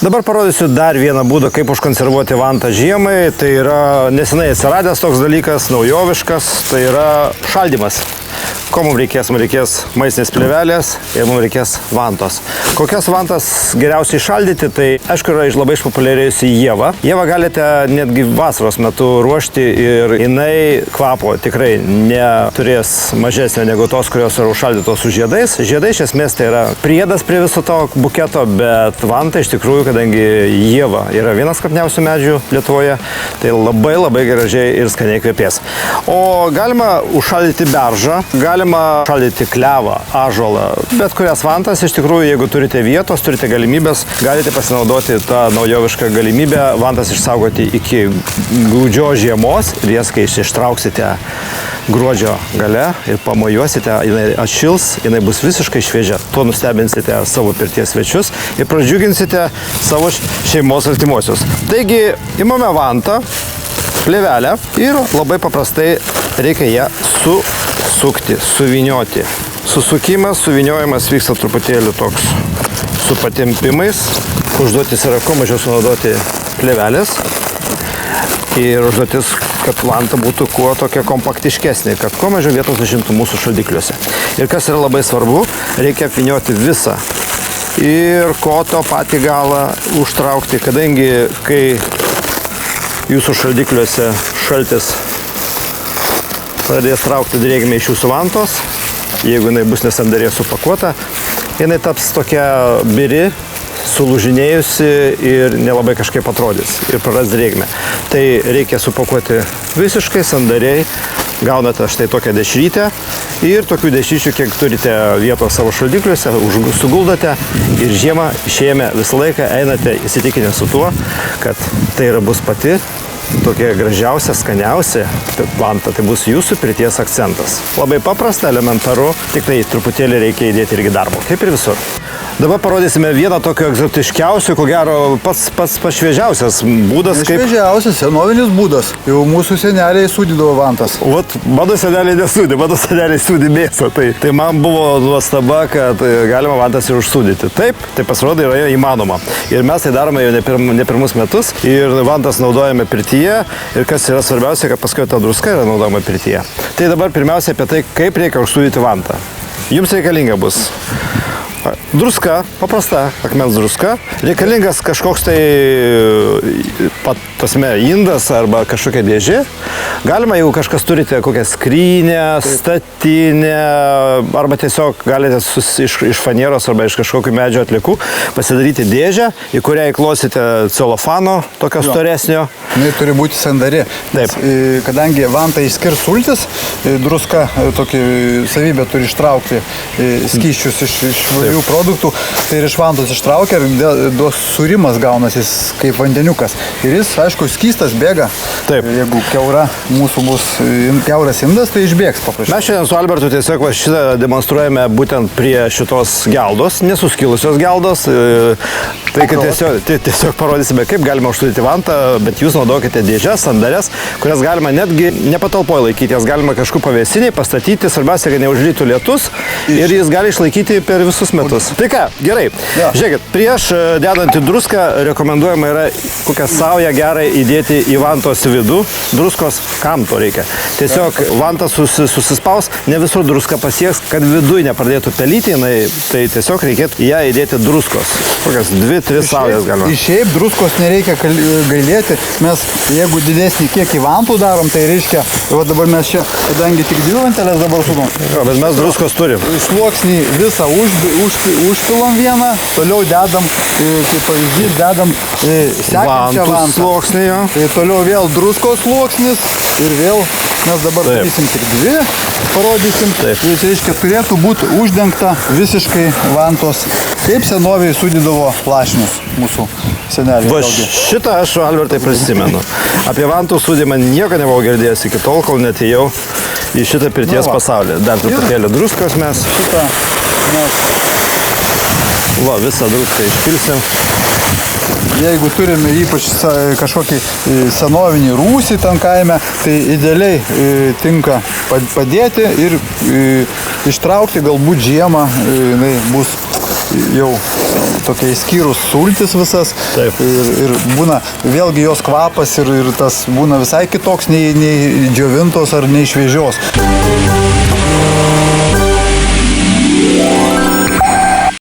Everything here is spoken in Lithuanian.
Dabar parodysiu dar vieną būdą, kaip užkonservuoti vantą žiemai. Tai yra nesenai atsiradęs toks dalykas, naujoviškas, tai yra šaldymas. Ko mums reikės? Mums reikės maistinės plėvelės ir mums reikės vantos. Kokias vantas geriausiai šaldyti? Tai aišku yra labai išpopuliarėjusi ieva. Ievą galite netgi vasaros metu ruošti ir jinai kvapo tikrai neturės mažesnio negu tos, kurios yra užšaldytos su žiedais. Žiedai iš esmės tai yra priedas prie viso to buketo, bet vanta iš tikrųjų, kadangi ieva yra vienas kvapniausių medžių Lietuvoje, tai labai gražiai ir skaniai kvepės. O galima užšaldyti beržą, galima šaldyti klevą, ąžuolą, bet kurias vantas. Iš tikrųjų, jeigu turite vietos, turite galimybės, galite pasinaudoti tą naujovišką galimybę vantas išsaugoti iki gūdžios žiemos ir jas, kai ištrauksite gruodžio gale ir pamojuosite, jinai atšils, jinai bus visiškai šviežia. Tuo nustebinsite savo pirties svečius ir pradžiuginsite savo šeimos artimuosius. Taigi, imame vantą, plėvelę ir labai paprastai reikia ją susukti, suvynioti. Susukimas, suvyniojimas vyksta truputėlį toks su patempimais. Užduotis yra kuo mažiau sunaudoti plėvelės ir užduotis, kad vanta būtų kuo tokia kompaktiškesnė, kad kuo mažiau vietos užimtų mūsų šaldikliuose. Ir kas yra labai svarbu, reikia apvynioti visą ir koto patį galą užtraukti, kadangi kai jūsų šaldikliuose šaltis pradės traukti drėgmę iš jūsų vantos, jeigu jinai bus nesandariai supakuota, jinai taps tokia biri, sulūžinėjusi ir nelabai kažkaip atrodys ir praras drėgmę. Tai reikia supakuoti visiškai sandariai, gaunate štai tokią dešrytę ir tokių dešryčių, kiek turite vietos savo šaldikliuose, suguldote ir žiemą išėjame visą laiką, einate įsitikinę su tuo, kad tai yra bus pati tokia gražiausia, skaniausia vanta, tai bus jūsų pirties akcentas. Labai paprasta, elementaru, tik tai truputėlį reikia įdėti irgi darbo, kaip ir visur. Dabar parodysime vieną tokio egzotiškiausių, ko gero pats šviežiausias būdas. Šviežiausias, senovinis būdas. Jau mūsų seneliai sūdydavo vantas. Vat, mano seneliai nesūdė, mano seneliai sūdė mėsą. Tai man buvo nuostaba, kad galima vantas ir užsūdyti. Taip, tai pasirodo yra įmanoma. Ir mes tai darome jau ne pirmus metus. Ir vantas naudojame pirtyje. Ir kas yra svarbiausia, kad paskui ta druska yra naudojama pirtyje. Tai dabar pirmiausia apie tai, kaip reikia užsūdyti vantą. Jums reikalinga bus druska, paprasta akmens druska, reikalingas kažkoks tai indas arba kažkokia dėžė. Galima, jeigu kažkas turite kokią skrynę, statinę, arba tiesiog galite iš fanieros arba iš kažkokių medžio atliekų pasidaryti dėžę, į kurią įklosite celofano, tokio storesnio. Jinai turi būti sandari. Taip. Kadangi vanta išskirs sultis, druska tokį savybę turi ištraukti skysčius iš įvairių produktų, tai ir iš vantos ištraukia ir duos sūrimas gaunasi kaip vandeniukas. Ir jis, aišku, skystas bėga. Taip. Jeigu kiaura mūsų bus kiauras indas, tai išbėgs paprasčiausiai. Mes šiandien su Albertu tiesiog šitą demonstruojame būtent prie šitos geldos, nesuskilusios geldos. Tai kad tiesiog parodysime, kaip galima užsūdyti vantą, bet jūs naudokite dėžes, sandarės, kurias galima netgi nepatalpoje laikyti, jas galima kažkur pavėsiniai pastatyti, svarbiausia, kad neužlytų lietus ir jis gali išlaikyti per visus metus. Tai ką, gerai. Ja. Žiūrėkit, prieš dedant į druską rekomenduojama yra kokią saują gerai įdėti į vantos vidų. Druskos kam to reikia? Tiesiog vantas susispaus, ne visur druska pasieks, kad viduje nepradėtų pelyti, tai tiesiog reikėtų į ją įdėti druskos. Kokias 2-3 saujas galima. Šiaip druskos nereikia gailėti. Mes, jeigu didesnį kiekį vantų darom, tai reiškia, va dabar mes čia, kadangi tik 2 vanteles dabar sudom. Bet mes druskos turim. Sluoksnį visą užpilom vieną, toliau dedam, kaip pavyzdys, dedam sekančią vantą. Sluoksnį, jo. Tai toliau vėl druskos sluoksnis ir vėl mes dabar darysim tik 2, parodysim. Taip. Tai reiškia, turėtų būti uždengta visiškai vantos, kaip senoviai sūdydavo lašinius mūsų seneliai. Va šitą aš, Albertai, prisimenu. Apie vantų sūdymą nieko nebuvau girdėjęs iki tol, kol netėjau į šitą pirties pasaulį. Dar truputėlį druskos mes. Šitą mes... Va, visą druską išpilsim. Jeigu turime ypač kažkokį senovinį rūsį tam kaime, tai idealiai tinka padėti ir ištraukti galbūt žiemą, jinai bus jau tokia įskyrus sultis visas. Taip. Ir būna, vėlgi jos kvapas ir tas būna visai kitoks nei džiovintos ar nei šviežios.